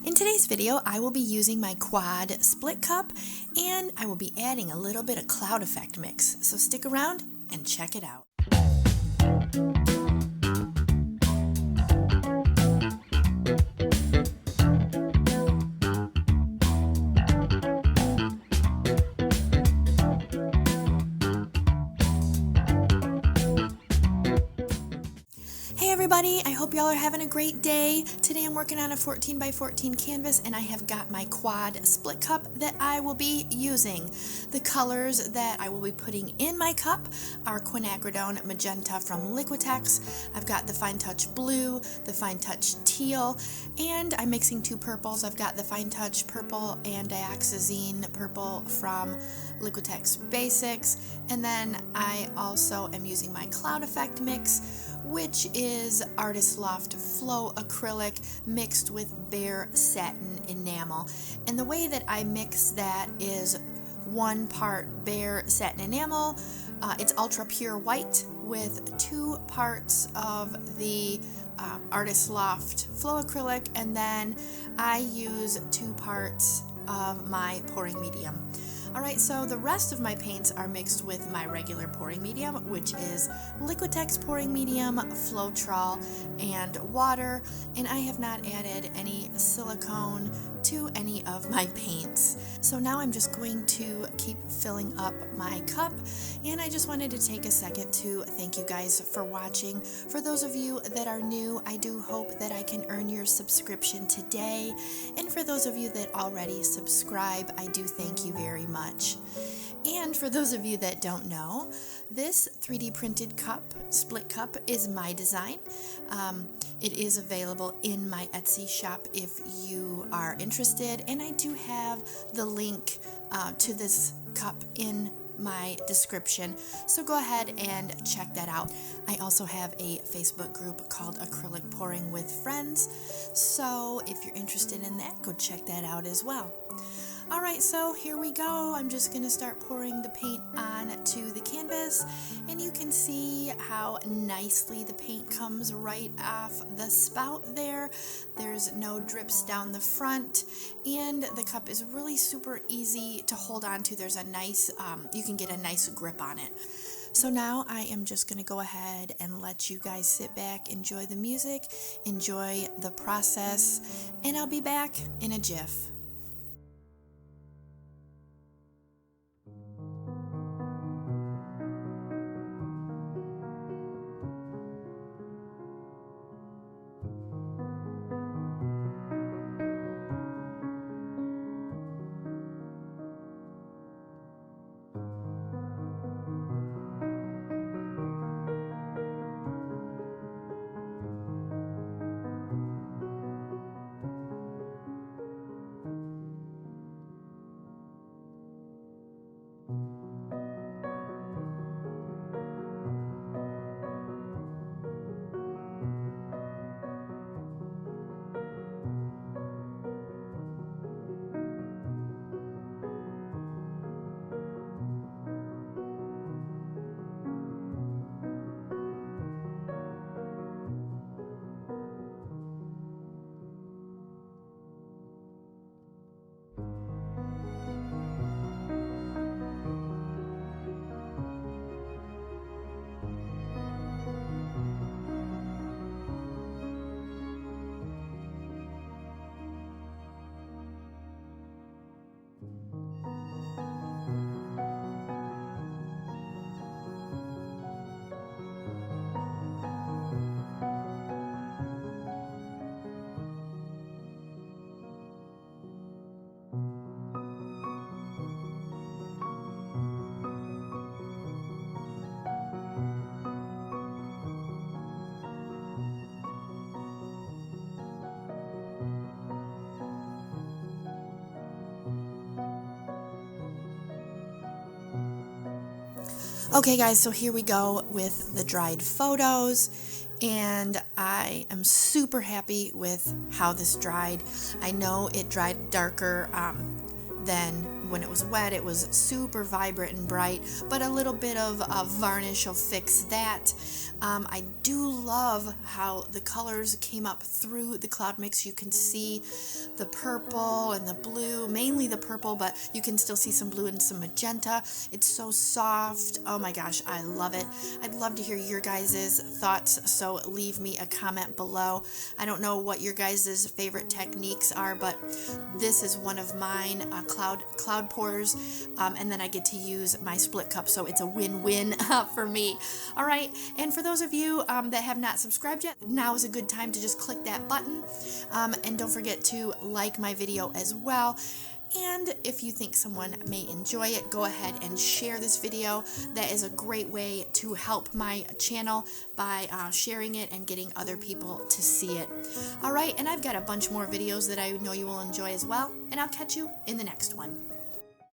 In today's video, I will be using my quad split cup and I will be adding a little bit of cloud effect mix. So stick around and check it out. Hey everybody, I hope y'all are having a great day. Today I'm working on a 14 by 14 canvas and I have got my quad split cup that I will be using. The colors that I will be putting in my cup are quinacridone magenta from Liquitex. I've got the Fine Touch blue, the Fine Touch teal, and I'm mixing two purples. I've got the Fine Touch purple and dioxazine purple from Liquitex Basics, and then I also am using my cloud effect mix, which is Artist Loft Flow Acrylic mixed with Behr Satin Enamel. And the way that I mix that is 1 part Behr Satin Enamel, it's ultra pure white, with 2 parts of the Artist Loft Flow Acrylic, and then I use 2 parts of my pouring medium. Alright, so the rest of my paints are mixed with my regular pouring medium, which is Liquitex pouring medium, Floetrol, and water, and I have not added any silicone to any of my paints. So now I'm just going to keep filling up my cup, and I just wanted to take a second to thank you guys for watching. For those of you that are new, I do hope that I can earn your subscription today, and for those of you that already subscribe, I do thank you very much. And for those of you that don't know, this 3D printed cup, split cup, is my design. It is available in my Etsy shop if you are interested, and I do have the link to this cup in my description, so go ahead and check that out. I also have a Facebook group called Acrylic Pouring with Friends, so if you're interested in that, go check that out as well. Alright, so here we go. I'm just going to start pouring the paint onto the canvas, and you can see how nicely the paint comes right off the spout there. There's no drips down the front, and the cup is really super easy to hold on to. There's a nice, you can get a nice grip on it. So now I am just going to go ahead and let you guys sit back, enjoy the music, enjoy the process, and I'll be back in a jiff. Okay guys, so here we go with the dried photos, and I am super happy with how this dried. I know it dried darker than when it was wet. It was super vibrant and bright, but a little bit of varnish will fix that. I do love how the colors came up through the cloud mix. You can see the purple and the blue, mainly the purple, but you can still see some blue and some magenta. It's so soft. Oh my gosh, I love it. I'd love to hear your guys' thoughts, so leave me a comment below. I don't know what your guys' favorite techniques are, but this is one of mine, cloud pours, and then I get to use my split cup, so it's a win-win for me. All right, and for those of you that have not subscribed yet, now is a good time to just click that button, and don't forget to like my video as well. And if you think someone may enjoy it, go ahead and share this video. That is a great way to help my channel by sharing it and getting other people to see it. All right, and I've got a bunch more videos that I know you will enjoy as well, and I'll catch you in the next one.